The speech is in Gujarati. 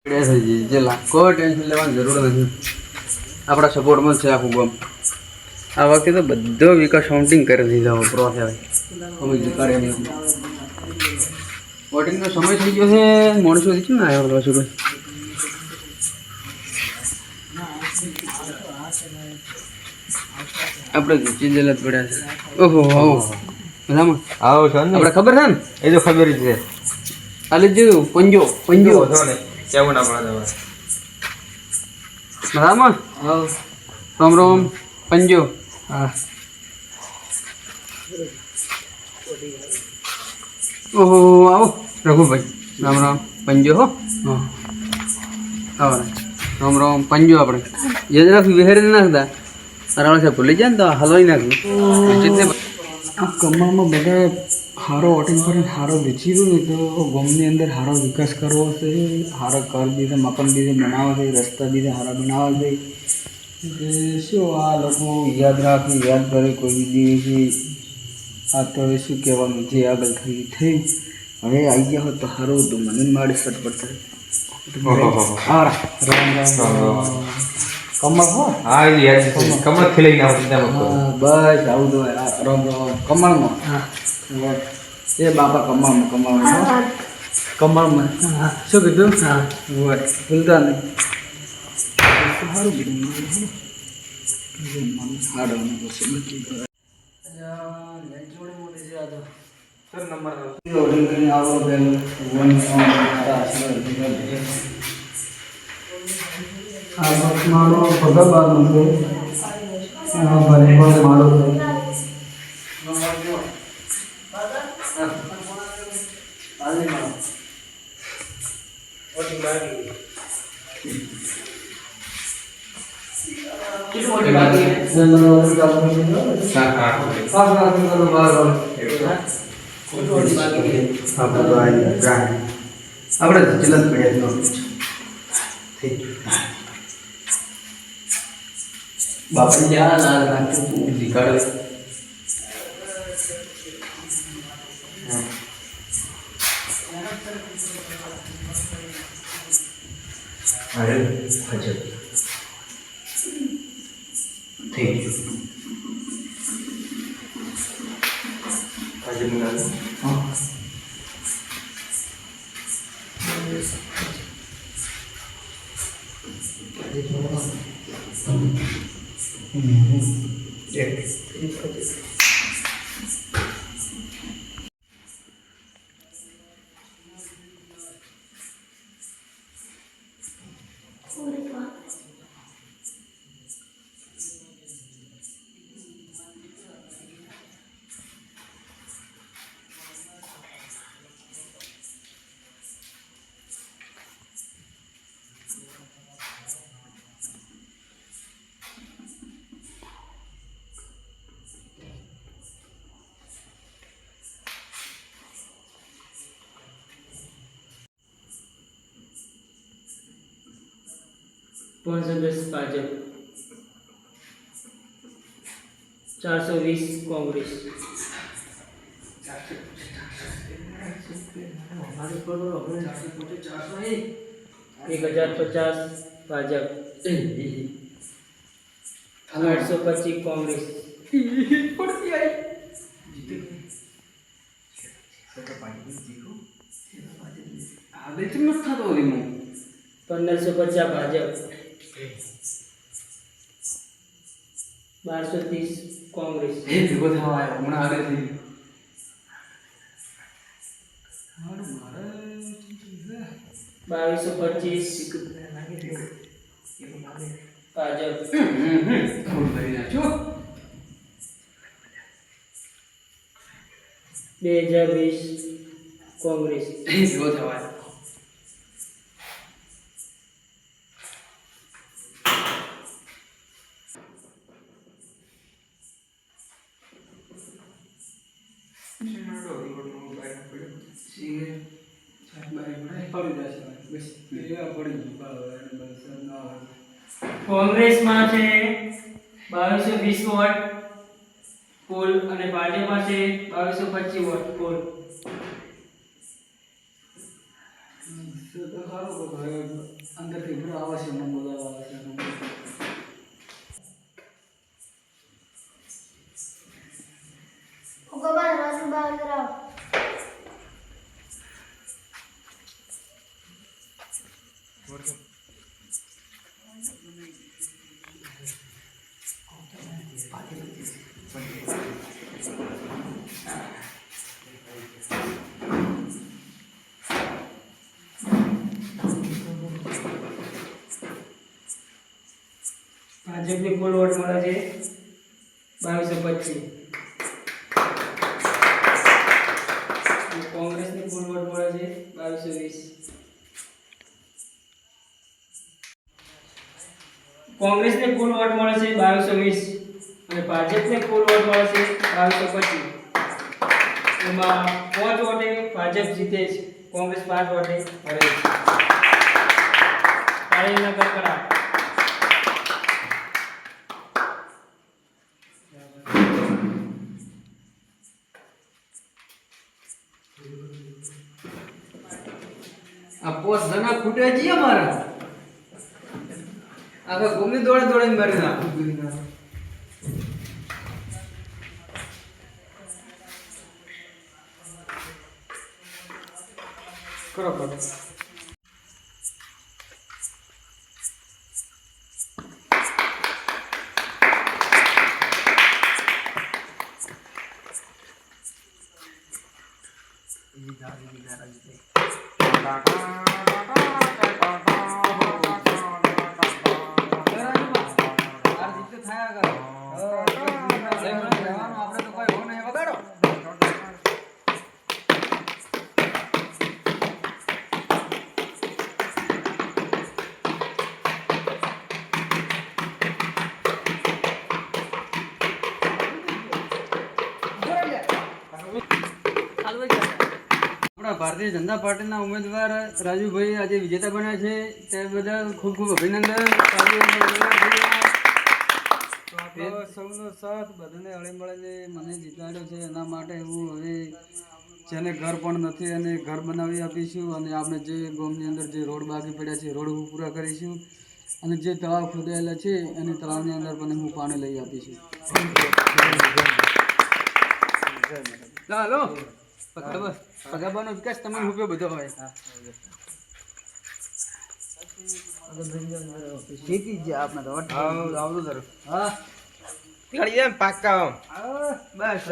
કોઈ ટેન્શન લેવાની જરૂર નથી. આપણા સપોર્ટમાં છે આખું ગામ. આ વખતે તો બધો વિકાસ કાઉન્ટિંગ કરી દીધા પ્રોસેસ અમે કરે વોટિંગનો સમય થઈ ગયો છે. માણસો છે ને આવ્યો પાછું કોઈ આપણે ચીજેલા જ પડ્યા છે. ઓહો આવો મજામાં આવો છો ને? આપણે ખબર છે ને? એ તો ખબર જ છે. હાલે જ પંજો પંજો કેવું ના પડે મજામાં? હા રામ રામ પંજો. હા ઓહો આવો રઘુભાઈ રામ રામ પંજો હો. હા આવો રામ રામ પંજો આપણે જે જરાક વિહેરી નાખતા તારા છે ભૂલી જાય ને તો હલવાઈ નાખ્યું. આ કમામાં બધા સારો વોટિંગ કરીને સારો વેચી દઉં ને તો ગામની અંદર સારો વિકાસ કરવો છે. સારા ઘર બીજે મકાન બીજે બનાવવા છે, રસ્તા બીજે સારા બનાવવા છે. એટલે શું આ લોકો યાદ રાખે યાદ કરે કોઈ દિવસ આ તો હવે શું કહેવાનું જે આગળ થયું થયું. હવે આવી ગયા હોત તો સારું હતું. મને મારે સટપટ થાય. હા રામ રામ કમળ હો. હા એ યાદ છે. કમળ ખીલાઈ ના હોય બસ આવું તો રામ રામ કમળમાં. હા એ બાપા કમળમાં કમળમાં શું કીધું? હા ભૂલતા નહીં. સારું કીધું મારો ભગવાન છે. મારો આપણે જિલ્લા પડ્યા બાપા જ્યાં ના રાખ્યું શીખાડે. અરે હજર થઈ ગયું. આજે બનાવ્યું. હા ભાજપ 420 કોંગ્રેસ. 1050 ભાજપ. 825 કોંગ્રેસ. 1550 ભાજપ. 1230 કોંગ્રેસ. 2225 ભાજપ. 2020 કોંગ્રેસ. કોંગ્રેસમાં છે 2220 વોટ કુલ અને ભાજપમાં છે 2225 વોટ કુલ. તો સારું તો હવે અંદરથી ઘર આવે છે મને બોલાવવા આવે છે ગોપાલ રાજુ બહાર કરાવો. ભાજપની કુલ વોટ મળે છે 2225. કોંગ્રેસની કુલ વોટ મળે છે 2220. કોંગ્રેસને કુલ વોટ મળે છે 2220 અને ભાજપને કુલ વોટ મળે છે 2225. એમાં 5 વોટે ભાજપ જીતે છે, કોંગ્રેસ 5 વોટે હારે છે. તાળીના કડકડાટ. આ પોસ જણા ખૂટ્યા છીએ અમારા આખા ગોમની દોડે દોડીને મારી નાખું કરો કરો આપણે તો કોઈ હો નહીં વગાડો આપણા ભારતીય જનતા પાર્ટીના ઉમેદવાર રાજુભાઈ આજે વિજેતા બન્યા છે તે બદલ ખૂબ ખૂબ અભિનંદન. સૌનો સાથ બધાને હળી મળીને મને જીતાડ્યો છે એના માટે હું હવે જેને ઘર પણ નથી અને ઘર બનાવી આપીશું અને આપણે જે ગામની અંદર જે રોડ બાકી પડ્યા છે રોડ પૂરા કરીશું અને જે તળાવ ખોદાયેલા છે એને તળાવની અંદર પણ હું પાણી લઈ આપીશું. ચાલો પગાબાનો વિકાસ તમને રૂપિયો બધો હોય જીતી ગયા આપણે તો આવતું તરફ હા પાક્કા બસ